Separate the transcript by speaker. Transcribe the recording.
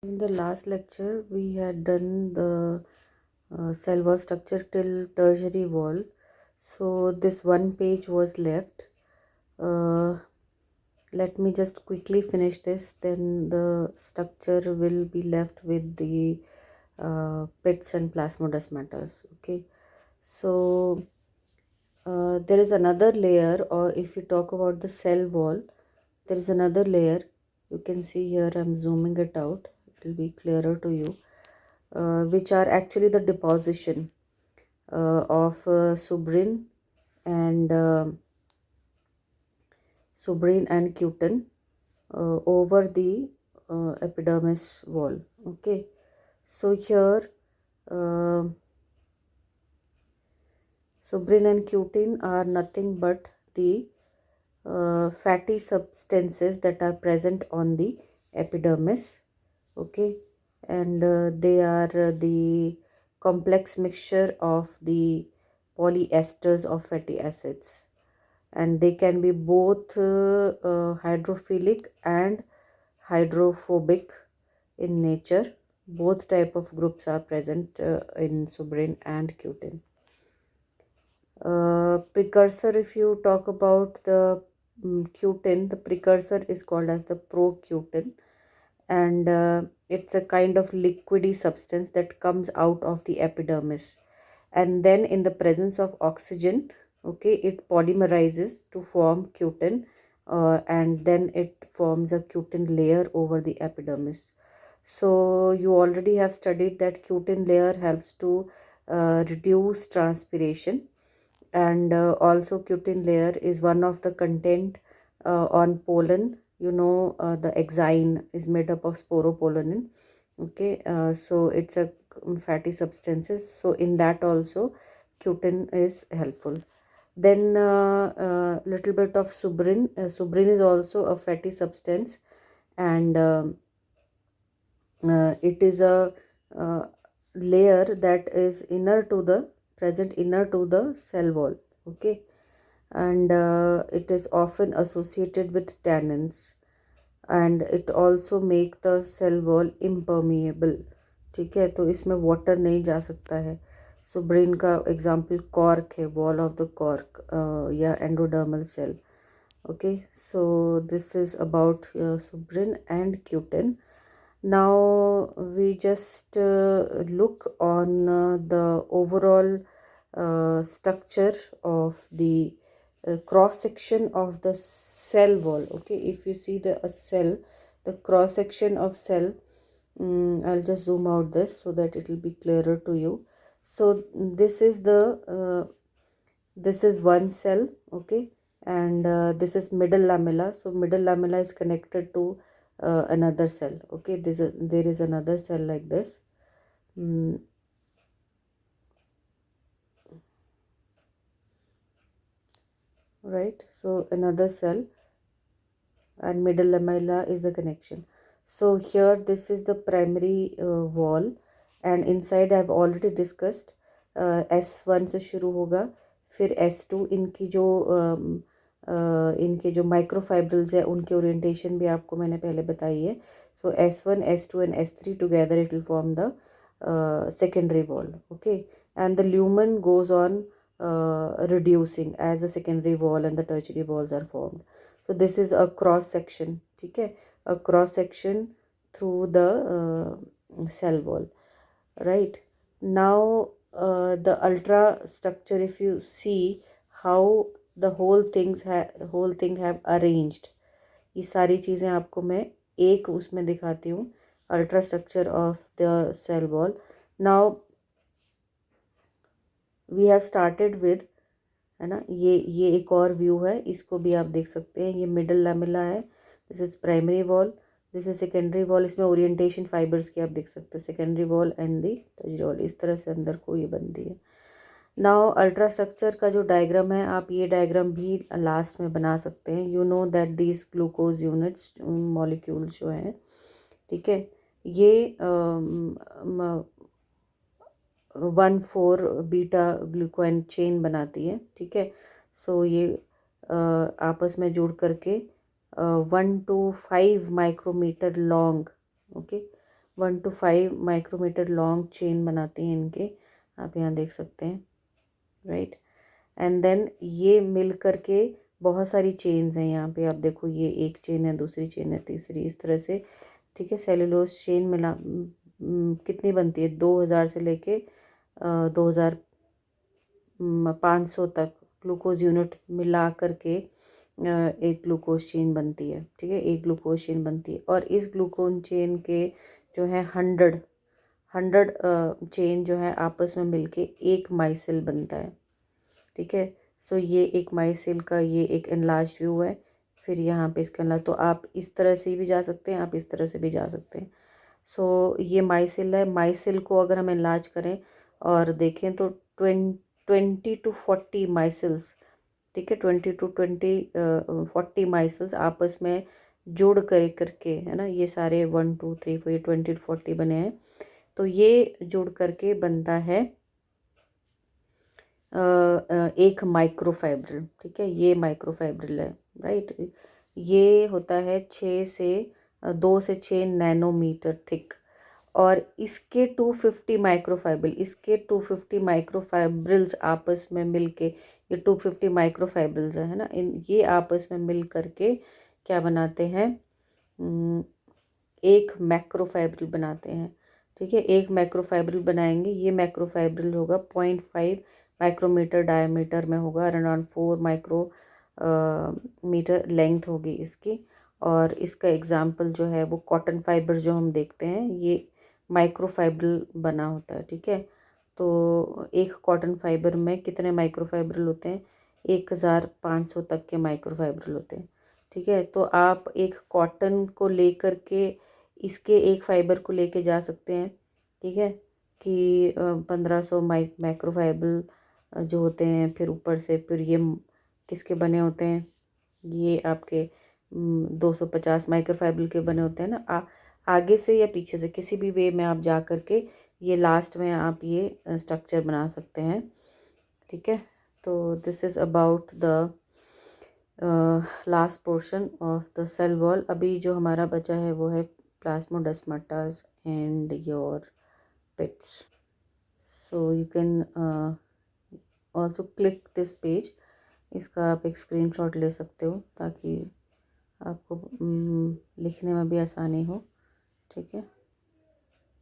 Speaker 1: In the last lecture, we had done the cell wall structure till tertiary wall. So this one page was left. Uh, Let me just quickly finish this. Then the structure will be left with the pits and plasmodesmatous. Okay. So there is another layer, or if you talk about the cell wall, there is another layer. You can see here I'm zooming it out. It will be clearer to you. Which are actually the deposition of and subrin and cutin over the epidermis wall. Okay, so here uh, subrin and cutin are nothing but the fatty substances that are present on the epidermis. Okay, and they are the complex mixture of the polyesters of fatty acids, and they can be both hydrophilic and hydrophobic in nature. Both type of groups are present in subrin and cutin. Precursor, if you talk about the cutin, the precursor is called as the procutin, and it's a kind of liquidy substance that comes out of the epidermis, and then in the presence of oxygen, okay, it polymerizes to form cutin, and then it forms a cutin layer over the epidermis. So you already have studied that cutin layer helps to reduce transpiration, and also cutin layer is one of the content on pollen. The exine is made up of sporopollenin. Okay, so it's a fatty substances, so in that also cutin is helpful. Then little bit of subrin. Subrin is also a fatty substance, and it is a uh, layer that is inner to the cell wall. Okay, and it is often associated with tannins, and it also make the cell wall impermeable. ठीक है, तो इसमें water नहीं जा सकता है. So brain का example cork है, वॉल ऑफ द कॉर्क या endodermal cell. Okay, so this is about subrin and cutin. Now we just look on the overall structure of the cross section of the cell wall. Okay, if you see a cell, the cross section of cell, I'll just zoom out this so that it will be clearer to you. So this is one cell. Okay, and this is middle lamella. So middle lamella is connected to another cell. Okay, there is another cell like this. Right, so another cell, and middle lamella is the connection. So here this is the primary wall, and inside I have already discussed S1 से शुरू होगा, फिर S2. इनके जो microfibrils है उनके orientation भी आपको मैंने पहले बताई है. So S1, S2 and S3 together it will form the secondary wall. Okay, and the lumen goes on reducing as the secondary wall and the tertiary walls are formed. So this is a cross section. ठीक है, a cross section through the cell wall. Right, now the ultra structure, if you see how the whole thing have arranged, ये सारी चीज़ें आपको मैं एक उसमें दिखाती हूँ, ultra structure of the cell wall. Now we have started with, है ना, ये एक और व्यू है, इसको भी आप देख सकते हैं. ये मिडल लैमेला है, this is primary wall, this is secondary wall. इसमें ओरिएंटेशन फाइबर्स की आप देख सकते हैं, secondary wall and the tertiary wall. इस तरह से अंदर को ये बनती है. नाउ अल्ट्रा स्ट्रक्चर का जो डायग्राम है, आप ये डायग्राम भी लास्ट में बना सकते हैं. You know that these glucose units molecules जो हैं, ठीक है, ये 1,4 बीटा ग्लूकोन चेन बनाती है. ठीक है, सो ये आपस में जुड़ करके 1 to 5 micrometer long, okay, 1 to 5 micrometer long chain बनाती हैं इनके, आप यहाँ देख सकते हैं, राइट। एंड देन ये मिल करके बहुत सारी चेन्स हैं यहाँ पे, आप देखो ये एक चेन है, दूसरी चेन है, तीसरी, इस तरह से, ठीक है। सेलुलोज चेन मिला कितनी बनती है, 2000 से लेके 2500 तक ग्लूकोज यूनिट मिला करके एक ग्लूकोज चेन बनती है, ठीक है, एक ग्लूकोज चेन बनती है। और इस ग्लूकोज चेन के जो है 100 चेन जो है आपस में मिलके एक माइसिल बनता है, ठीक है। सो ये एक माइसिल का ये एक एनलार्ज व्यू है। फिर यहाँ पे इसका एनलार्ज, तो आप इस तरह से भी जा सकते हैं, आप इस तरह से भी जा सकते हैं। सो ये माइसिल है, माइसिल को अगर हम एनलार्ज करें और देखें तो 20 to 40 माइसिल्स, ठीक है, 20 to 40 माइसिल्स आपस में जोड़ करके, है ना, ये सारे 1 2 3 4 20 to 40 बने हैं। तो ये जोड़ करके बनता है एक माइक्रोफाइब्रिल, ठीक है, ये माइक्रोफाइब्रिल है, राइट। ये होता है 2 से 6 नैनोमीटर थिक। और इसके 250 माइक्रोफाइब्रिल्स आपस में मिलके, ये 250 माइक्रोफाइब्रिल्स है ना, इन ये आपस में मिल करके क्या बनाते हैं, एक मैक्रोफाइब्रिल बनाते हैं, ठीक है। एक मैक्रोफाइब्रिल बनाएंगे, ये मैक्रोफाइब्रिल होगा 0.5 माइक्रोमीटर डायमीटर में होगा, अराउंड 4 मीटर लेंथ होगी इसकी। और इसका एग्जाम्पल जो है वो कॉटन फाइबर जो हम देखते हैं, ये माइक्रोफाइब्रिल बना होता है, ठीक है। तो एक कॉटन फाइबर में कितने माइक्रोफाइब्रिल होते हैं, 1500 तक के माइक्रोफाइब्रिल होते हैं, ठीक है। तो आप एक कॉटन को लेकर के इसके एक फाइबर को लेके जा सकते हैं, ठीक है, कि 1500 माइक्रोफाइब्रिल जो होते हैं, फिर ऊपर से फिर ये किसके बने होते हैं, ये आपके 250 माइक्रोफाइब्रिल के बने होते हैं ना। आगे से या पीछे से किसी भी वे में आप जा करके ये लास्ट में आप ये स्ट्रक्चर बना सकते हैं, ठीक है। तो this is about the last portion of the cell wall. अभी जो हमारा बचा है वो है plasmodesmata and your pits. So you can also click this page, इसका आप एक स्क्रीनशॉट ले सकते हो ताकि आपको लिखने में भी आसानी हो, ठीक है।